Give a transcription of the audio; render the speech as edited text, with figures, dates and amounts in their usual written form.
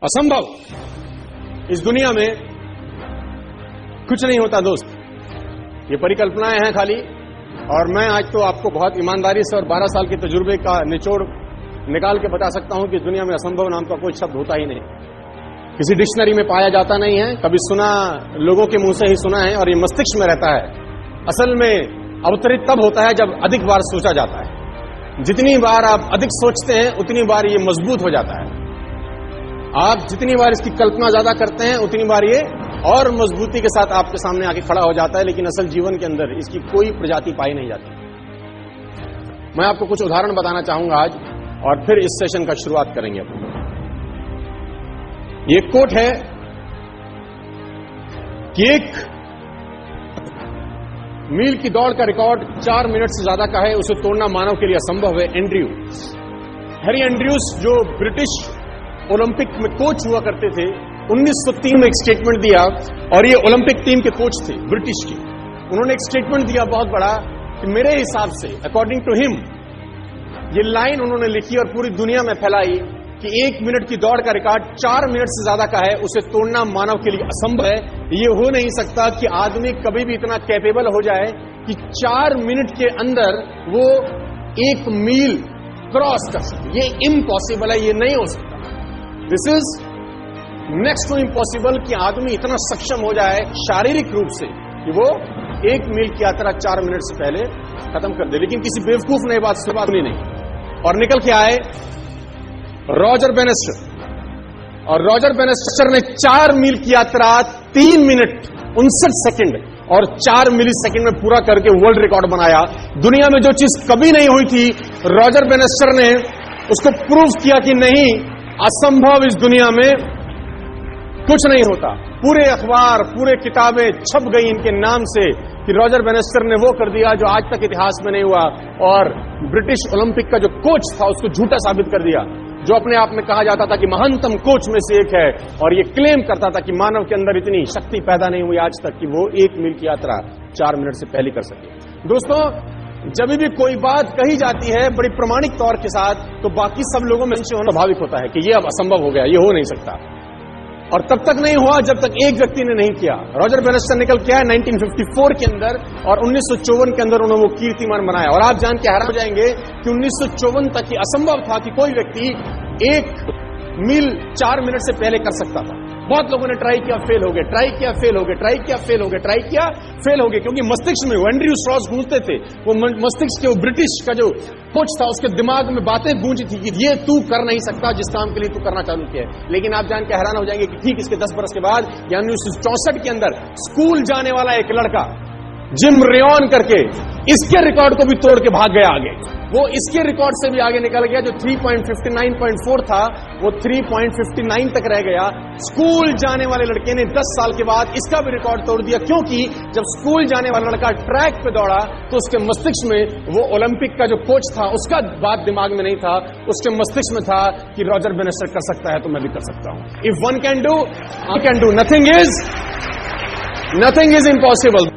असंभव इस दुनिया में कुछ नहीं होता दोस्त, ये परिकल्पनाएं हैं खाली। और मैं आज तो आपको बहुत ईमानदारी से और 12 साल के तजुर्बे का निचोड़ निकाल के बता सकता हूं कि दुनिया में असंभव नाम का कोई शब्द होता ही नहीं, किसी डिक्शनरी में पाया जाता नहीं है, कभी सुना लोगों के मुंह से ही सुना है और ये मस्तिष्क में रहता है। असल में अवतरित तब होता है जब अधिक बार सोचा जाता है। जितनी बार आप अधिक सोचते हैं उतनी बार ये मजबूत हो जाता है। आप जितनी बार इसकी कल्पना ज्यादा करते हैं उतनी बार ये और मजबूती के साथ आपके सामने आके खड़ा हो जाता है, लेकिन असल जीवन के अंदर इसकी कोई प्रजाति पाई नहीं जाती। मैं आपको कुछ उदाहरण बताना चाहूंगा आज और फिर इस सेशन का शुरुआत करेंगे। ये कोट है कि 1 मील की दौड़ का रिकॉर्ड 4 मिनट से ज्यादा का है, उसे तोड़ना मानव के लिए असंभव है। हैरी एंड्रयूज जो ब्रिटिश ओलंपिक में कोच हुआ करते थे, 1903 में एक स्टेटमेंट दिया, और ये ओलंपिक टीम के कोच थे ब्रिटिश की। उन्होंने एक स्टेटमेंट दिया बहुत बड़ा कि मेरे हिसाब से, अकॉर्डिंग टू हिम, ये लाइन उन्होंने लिखी और पूरी दुनिया में फैलाई कि 1 मिनट की दौड़ का रिकॉर्ड 4 मिनट से ज्यादा का है, उसे तोड़ना मानव के लिए असंभव है। ये हो नहीं सकता कि आदमी कभी भी इतना कैपेबल हो जाए कि 4 मिनट के अंदर वो 1 मील क्रॉस कर सके। ये इम्पॉसिबल है, ये नहीं हो सकता। This is next to impossible कि आदमी इतना सक्षम हो जाए शारीरिक रूप से कि वो 1 मील की यात्रा 4 मिनट से पहले खत्म कर दे। लेकिन किसी बेवकूफ ने बात सुनी नहीं और निकल के आए रॉजर बेनेस्टर, और रॉजर बेनेस्टर ने 4 मील की यात्रा 3 मिनट 59 सेकंड और 4 मिली सेकंड में पूरा करके वर्ल्ड रिकॉर्ड बनाया। दुनिया में जो चीज कभी नहीं हुई थी, रॉजर बेनेस्टर ने उसको प्रूव किया कि नहीं, असंभव इस दुनिया में कुछ नहीं होता। पूरे अखबार, पूरे किताबें छप गई इनके नाम से कि रॉजर बेनेस्टर ने वो कर दिया जो आज तक इतिहास में नहीं हुआ, और ब्रिटिश ओलंपिक का जो कोच था उसको झूठा साबित कर दिया, जो अपने आप में कहा जाता था कि महानतम कोच में से एक है, और ये क्लेम करता था कि मानव के अंदर इतनी शक्ति पैदा नहीं हुई आज तक कि वो 1 मील की यात्रा 4 मिनट से पहले कर सके। दोस्तों, जब भी कोई बात कही जाती है बड़ी प्रमाणिक तौर के साथ, तो बाकी सब लोगों में होना स्वाभाविक होता है कि ये अब असंभव हो गया, ये हो नहीं सकता। और तब तक नहीं हुआ जब तक एक व्यक्ति ने नहीं किया। रॉजर बेनेस्टर निकल के आया 1954 के अंदर, और 1954 के अंदर उन्होंने वो कीर्तिमान बनाया। और आप जान के हैरान हो जाएंगे कि 1954 तक ये असंभव था कि कोई व्यक्ति 1 मील 4 मिनट से पहले कर सकता था। बहुत लोगों ने ट्राई किया, फेल हो गए, ट्राई किया, फेल हो गए, ट्राई किया, फेल हो गए, ट्राई किया, फेल हो गए, क्योंकि मस्तिष्क में एंड्रयू स्ट्रॉस गूंजते थे। वो मस्तिष्क के वो ब्रिटिश का जो कोच था उसके दिमाग में बातें गूंजी थी कि ये तू कर नहीं सकता जिस काम के लिए तू करना चालू किया है। लेकिन आप जान के हैरान हो जाएंगे कि ठीक इसके 10 बरस के बाद, यानी 1964 के अंदर, स्कूल जाने वाला एक लड़का जिम रेयन करके इसके रिकॉर्ड को भी तोड़ के भाग गया आगे। वो इसके रिकॉर्ड से भी आगे निकल गया, जो 3.59.4 था वो 3.59 तक रह गया। स्कूल जाने वाले लड़के ने 10 साल के बाद इसका भी रिकॉर्ड तोड़ दिया, क्योंकि जब स्कूल जाने वाला लड़का ट्रैक पे दौड़ा तो उसके मस्तिष्क में वो ओलंपिक का जो कोच था उसका बात दिमाग में नहीं था, उसके मस्तिष्क में था कि रॉजर बेनेस्टर कर सकता है तो मैं भी कर सकता हूं। If one can do, I can do. Nothing is impossible.